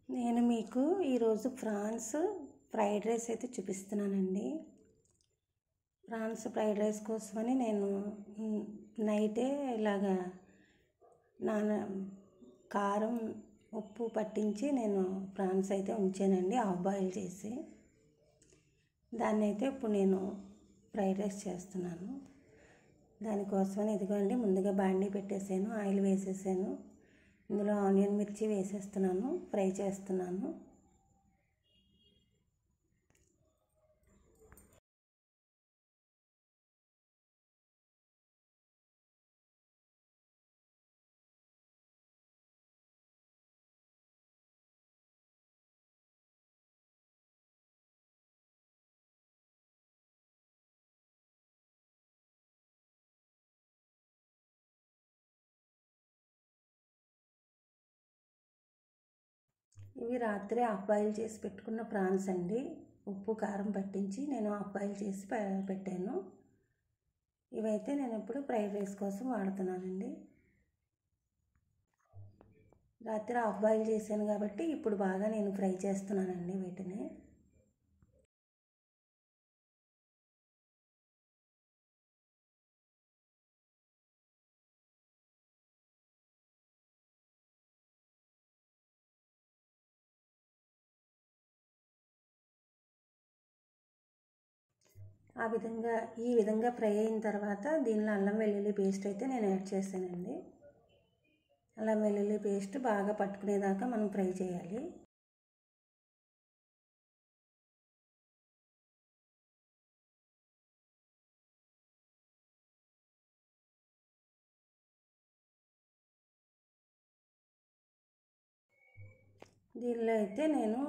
నేను మీకు ఈరోజు ప్రాన్స్ ఫ్రైడ్ రైస్ అయితే చూపిస్తున్నానండి. ప్రాన్స్ ఫ్రైడ్ రైస్ కోసమని నేను నైటే ఇలాగా కారం ఉప్పు పట్టించి నేను ప్రాన్స్ అయితే ఉంచానండి, హాఫ్ బాయిల్ చేసి. దాన్ని అయితే ఇప్పుడు నేను ఫ్రైడ్ రైస్ చేస్తున్నాను. దానికోసమని ఇదిగోండి, ముందుగా బాండీ పెట్టేసాను, ఆయిల్ వేసేసాను. ఇందులో ఆనియన్ మిర్చి వేసేస్తున్నాను, ఫ్రై చేస్తున్నాను. ఇవి రాత్రి హాఫ్ బాయిల్ చేసి పెట్టుకున్న ప్రాన్స్ అండి. ఉప్పు కారం పట్టించి నేను హాఫ్ బాయిల్ చేసి పెట్టాను. ఇవైతే నేను ఇప్పుడు ఫ్రైడ్ రైస్ కోసం వాడుతున్నానండి. రాత్రి హాఫ్ బాయిల్ చేశాను కాబట్టి ఇప్పుడు బాగా నేను ఫ్రై చేస్తున్నానండి వీటిని. ఈ విధంగా ఫ్రై అయిన తర్వాత దీనిలో అల్లం వెల్లుల్లి పేస్ట్ అయితే నేను యాడ్ చేశానండి. అల్లం వెల్లుల్లి పేస్ట్ బాగా పట్టుకునేదాకా మనం ఫ్రై చేయాలి. దీనిలో అయితే నేను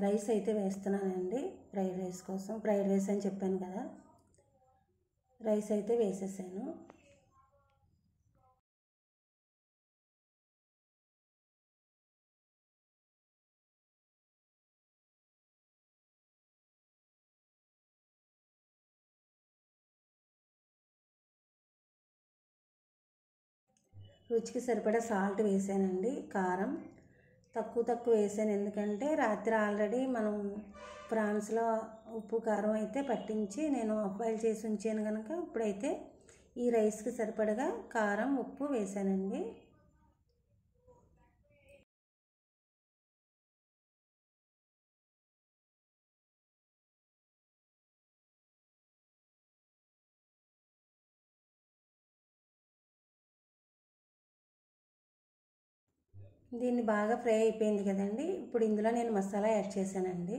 రైస్ అయితే వేస్తున్నానండి. ఫ్రైడ్ రైస్ కోసం, ఫ్రైడ్ రైస్ అని చెప్పాను కదా, రైస్ అయితే వేసేసాను. రుచికి సరిపడా సాల్ట్ వేసానండి. కారం తక్కువ వేసాను, ఎందుకంటే రాత్రి ఆల్రెడీ మనం ప్రాన్స్లో ఉప్పు కారం అయితే పట్టించి నేను హాఫ్ బాయిల్ చేసి ఉంచాను కనుక ఇప్పుడైతే ఈ రైస్కి సరిపడగా కారం ఉప్పు వేసానండి. దీన్ని బాగా ఫ్రై అయిపోయింది కదండి. ఇప్పుడు ఇందులో నేను మసాలా యాడ్ చేశానండి.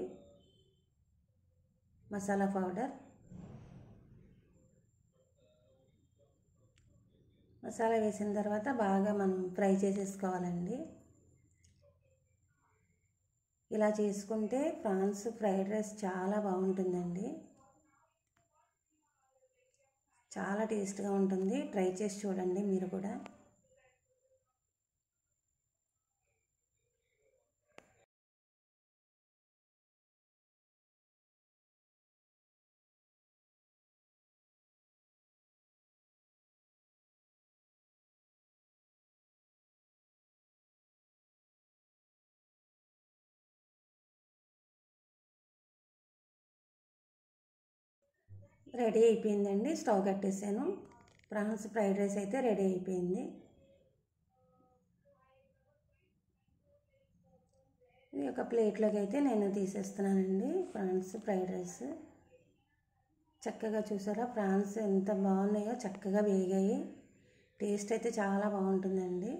మసాలా పౌడర్, మసాలా వేసిన తర్వాత బాగా మనం ఫ్రై చేసేసుకోవాలండి. ఇలా చేసుకుంటే ప్రాన్స్ ఫ్రైడ్ రైస్ చాలా బాగుంటుందండి, చాలా టేస్ట్గా ఉంటుంది. ట్రై చేసి చూడండి మీరు కూడా. రెడీ అయిపోయిందండి, స్టవ్ కట్టేసాను. ప్రాన్స్ ఫ్రైడ్ రైస్ అయితే రెడీ అయిపోయింది. ఇది ఒక ప్లేట్లోకి అయితే నేను తీసేస్తున్నానండి. ప్రాన్స్ ఫ్రైడ్ రైస్ చక్కగా చూసారా, ప్రాన్స్ ఎంత బాగున్నాయో, చక్కగా వేగాయి. టేస్ట్ అయితే చాలా బాగుంటుందండి.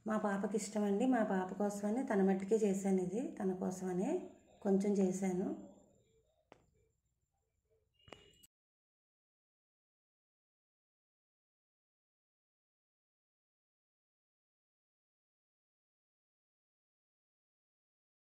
మా పాపకి ఇష్టమండి, మా పాప కోసమని తన మట్టికే చేశాను. ఇది తన కోసమనే కొంచెం చేశాను.